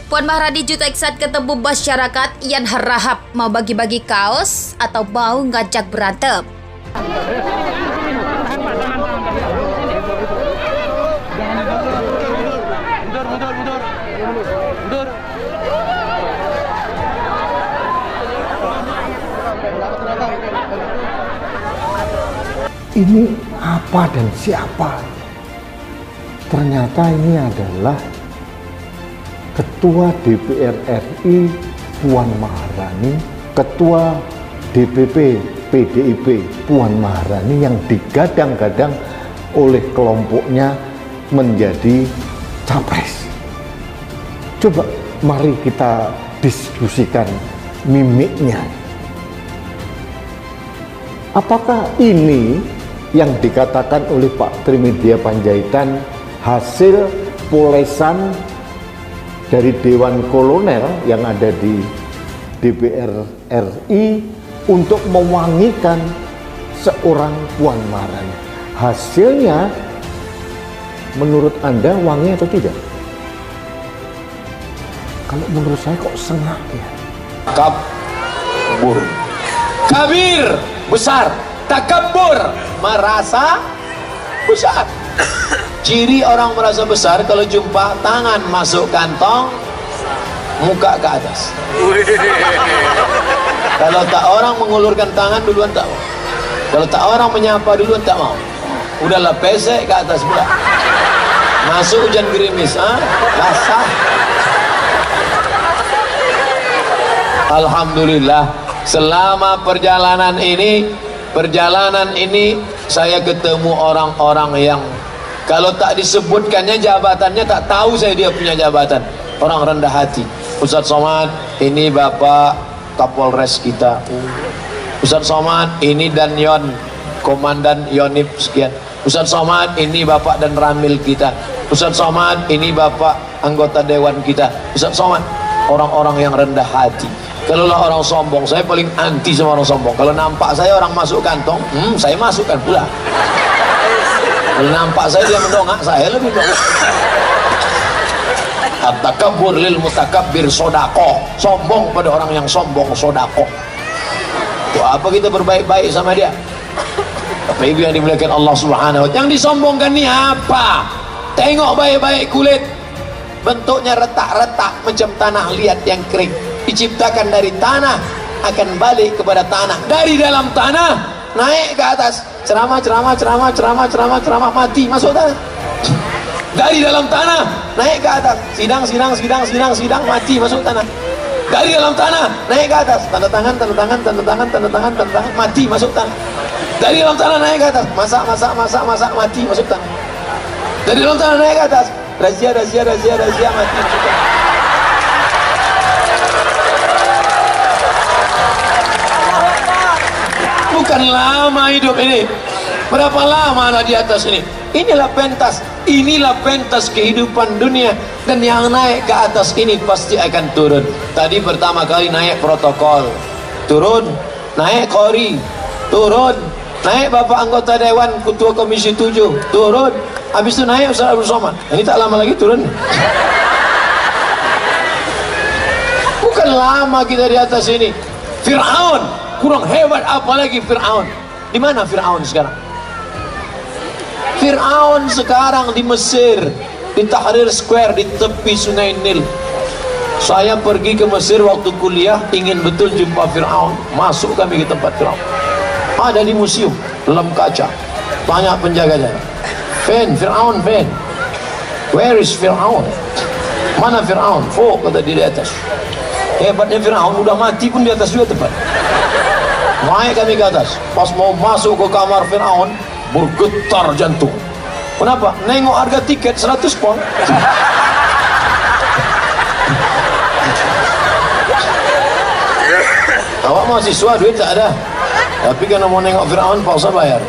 Puan Maharani juga eksat ketemu masyarakat yang harahap mau bagi-bagi kaos atau mau ngajak berantem. Ini apa dan siapa? Ternyata ini adalah Ketua DPR RI Puan Maharani, Ketua DPP PDIP Puan Maharani yang digadang-gadang oleh kelompoknya menjadi capres. Coba mari kita diskusikan mimiknya. Apakah ini yang dikatakan oleh Pak Trimedia Panjaitan hasil polesan dari Dewan Kolonel yang ada di DPR RI untuk mewangikan seorang Puan Maharani? Hasilnya menurut Anda wangi atau tidak? Kalau menurut saya kok sengak ya. Takabur, kabir, besar, takabur, merasa besar. Ciri orang merasa besar kalau jumpa tangan masuk kantong, muka ke atas. Kalau tak orang mengulurkan tangan duluan tak mau. Kalau tak orang menyapa duluan tak mau. Udahlah pesek ke atas pula. Masuk hujan gerimis, basah. Alhamdulillah, selama perjalanan ini saya ketemu orang-orang yang kalau tak disebutkannya jabatannya tak tahu saya dia punya jabatan. Orang rendah hati. Ustaz Somad, ini Bapak Kapolres kita. Ustaz Somad, ini dan Yon, Komandan Yonip sekian. Ustaz Somad, ini Bapak dan Ramil kita. Ustaz Somad, ini Bapak anggota Dewan kita. Ustaz Somad, orang-orang yang rendah hati. Kalau lah orang sombong, saya paling anti sama orang sombong. Kalau nampak saya orang masuk kantong, saya masukkan pula. Kalau nampak saya dia mendongak, saya lebih dongak. At-takabbur lil mutakabbir sodako. Sombong pada orang yang sombong sodako. Tuh, apa kita berbaik-baik sama dia? Bapak Ibu yang dimuliakan Allah Subhanahu wa Ta'ala, yang disombongkan ni apa? Tengok baik-baik kulit, bentuknya retak-retak macam tanah liat yang kering. Diciptakan dari tanah, akan balik kepada tanah. Dari dalam tanah naik ke atas. Ceramah, mati masuk tanah. Dari dalam tanah naik ke atas. Sidang, mati masuk tanah. Dari dalam tanah naik ke atas. Tanda tangan, mati masuk tanah. Dari dalam tanah naik ke atas. Masak, mati masuk tanah. Dari dalam tanah naik ke atas. Razia, mati masuk tanah. Bukan lama hidup ini. Berapa lama anak di atas ini? Inilah pentas kehidupan dunia. Dan yang naik ke atas ini pasti akan turun. Tadi pertama kali naik protokol, turun. Naik Kori, turun. Naik Bapak anggota Dewan Ketua Komisi 7, turun. Habis itu naik Ustaz Abdul Somad. Ini tak lama lagi turun. Bukan lama kita di atas ini. Fir'aun kurang hebat apalagi Fir'aun. Di mana Fir'aun sekarang? Fir'aun sekarang di Mesir, di Tahrir Square, di tepi Sungai Nil. Saya pergi ke Mesir waktu kuliah, ingin betul jumpa Fir'aun. Masuk kami ke tempat Fir'aun. Ada di museum, dalam kaca. Banyak penjaganya. Fir'aun. Where is Fir'aun? Mana Fir'aun? Kata di atas. Hebatnya Fir'aun, udah mati pun di atas juga tempat. Naik kami ke atas. Pas mau masuk ke kamar Fir'aun, bergetar jantung. Kenapa? Nengok harga tiket 100 pound. Awak mahasiswa, duit tak ada. Tapi karena mau nengok Fir'aun, paksa bayar.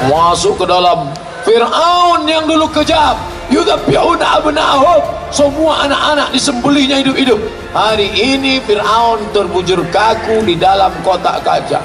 Masuk ke dalam. Fir'aun yang dulu kejam, yudhabbi'una abna'ahum, semua anak-anak disembelihnya hidup-hidup. Hari ini Fir'aun terbujur kaku di dalam kotak kaca.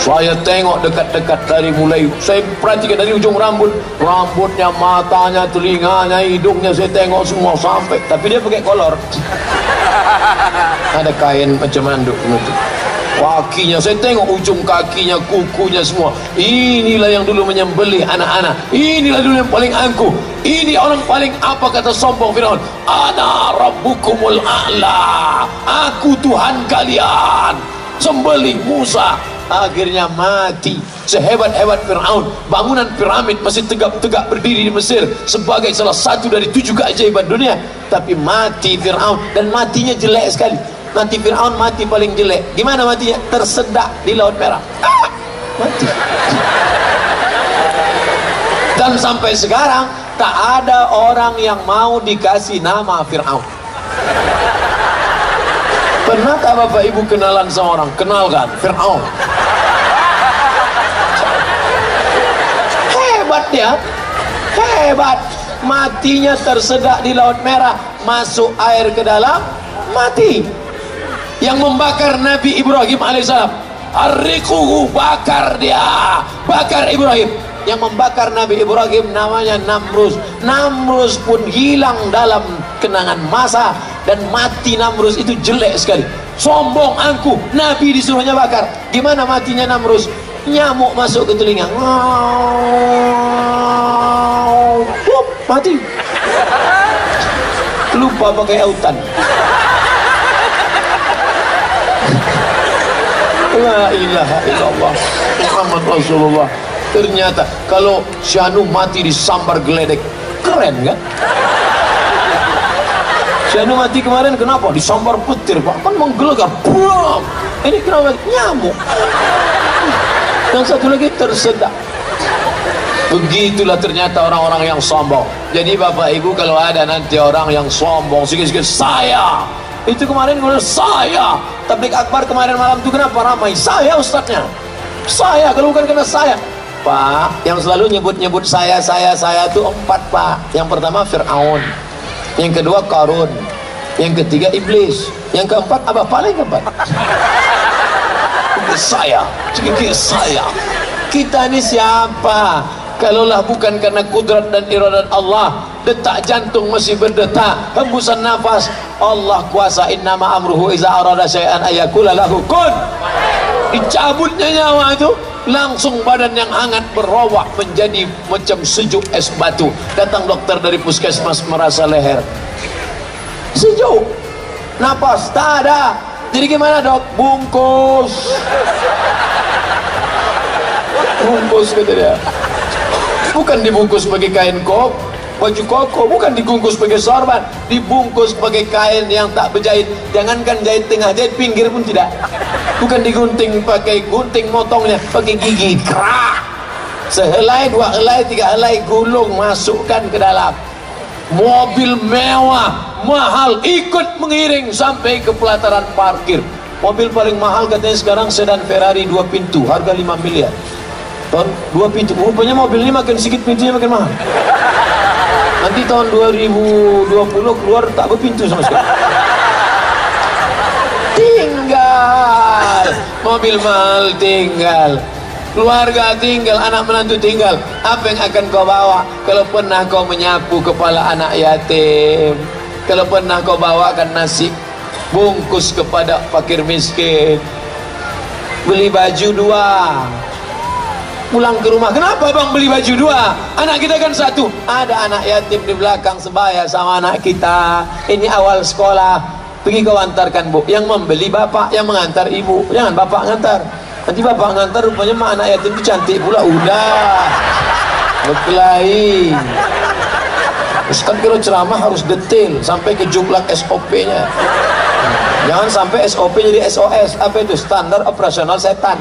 Saya tengok dekat-dekat dari mulai, saya perhatikan dari ujung rambutnya, matanya, telinganya, hidungnya, saya tengok semua sampai. Tapi dia pakai kolor. Ada kain macam manduk gitu. Kakinya, saya tengok ujung kakinya, kukunya semua. Inilah yang dulu menyembelih anak-anak. Inilah dulu yang paling angkuh. Ini orang paling apa kata sombong Firaun? Ana rabbukumul a'la. Aku Tuhan kalian. Sembelih Musa. Akhirnya mati. Sehebat-hebat Firaun, bangunan piramid masih tegak-tegak berdiri di Mesir sebagai salah satu dari 7 keajaiban dunia. Tapi mati Firaun, dan matinya jelek sekali. Nanti Firaun mati paling jelek. Gimana matinya? Tersedak di Laut Merah. Mati. Dan sampai sekarang tak ada orang yang mau dikasih nama Firaun. Pernahkah Bapak Ibu kenalan sama orang? Kenalkan, Firaun. Hebat dia, hebat. Matinya tersedak di Laut Merah, masuk air ke dalam, mati. Yang membakar Nabi Ibrahim alaihissalam, arriquhu, bakar dia, bakar Ibrahim. Yang membakar Nabi Ibrahim namanya Namrus. Namrus pun hilang dalam kenangan masa, dan mati Namrus itu jelek sekali. Sombong, angkuh. Nabi disuruhnya bakar. Gimana matinya Namrus? Nyamuk masuk ke telinga. Mati. Lupa pakai autan. La ilaha illallah Muhammad Rasulullah. Ternyata kalau Syanu mati disambar geledek, keren kan? Syanu mati kemarin kenapa? Disambar petir, Pak. Kan menggelegar. Bram. Ini kenapa? Nyamuk. Yang satu lagi tersedak. Begitulah ternyata orang-orang yang sombong. Jadi Bapak Ibu, kalau ada nanti orang yang sombong sikit-sikit, saya itu kemarin gue saya tablik akbar kemarin malam itu kenapa ramai? Saya ustadznya. Saya, kalau bukan karena saya. Pak, yang selalu nyebut-nyebut saya itu 4, Pak. Yang pertama Fir'aun, yang kedua Qarun, yang ketiga Iblis, yang keempat apa paling keempat? Saya, sedikit saya. Kita ini siapa? Kalaulah bukan karena kudrat dan iradat Allah, detak jantung masih berdetak, hembusan nafas, Allah kuasa. Innama amruhu iza arada syai'an ayakula lahu kun. Dicabutnya nyawa itu, langsung badan yang hangat berowak menjadi macam sejuk es batu. Datang dokter dari puskesmas merasa leher sejuk, napas tak ada. Jadi gimana dok? Bungkus. Bungkus kata dia. Bukan dibungkus pakai kain baju koko, bukan dibungkus pakai sorban, dibungkus pakai kain yang tak berjahit. Jangankan jahit tengah, jahit pinggir pun tidak. Bukan digunting pakai gunting motongnya, pakai gigi kerak. Sehelai, 2 helai, 3 helai, gulung, masukkan ke dalam. Mobil mewah, mahal, ikut mengiring sampai ke pelataran parkir. Mobil paling mahal katanya sekarang sedan Ferrari 2 pintu, harga 5 miliar. 2 pintu, rupanya mobil ini makin sedikit pintunya makin mahal. Nanti tahun 2020 keluar tak berpintu sama sekali. Tinggal mobil mahal, tinggal keluarga, tinggal anak menantu, tinggal. Apa yang akan kau bawa? Kalau pernah kau menyapu kepala anak yatim, kalau pernah kau bawakan nasi bungkus kepada fakir miskin, beli baju 2, pulang ke rumah. Kenapa bang beli baju 2? Anak kita kan 1. Ada anak yatim di belakang sebaya sama anak kita. Ini awal sekolah. Pergi kau antarkan bu. Yang membeli bapak, yang mengantar ibu. Jangan bapak ngantar. Nanti bapak ngantar rupanya mak anak yatim itu cantik pula. Udah berkelahi. Terus kan kalau ceramah harus detail sampai ke jumlah SOP-nya. Jangan sampai SOP jadi SOS. Apa itu? Standar operasional setan.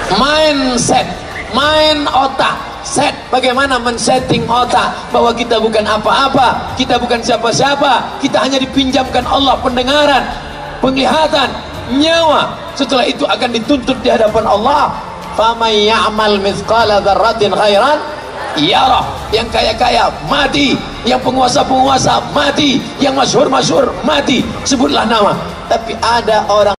Mindset, main otak, set. Bagaimana men-setting otak bahwa kita bukan apa-apa, kita bukan siapa-siapa, kita hanya dipinjamkan Allah pendengaran, penglihatan, nyawa. Setelah itu akan dituntut di hadapan Allah. Faman ya'mal mithqala dzarratin khairan yarah. Yang kaya-kaya mati, yang penguasa-penguasa mati, yang masyhur-masyhur mati. Sebutlah nama. Tapi ada orang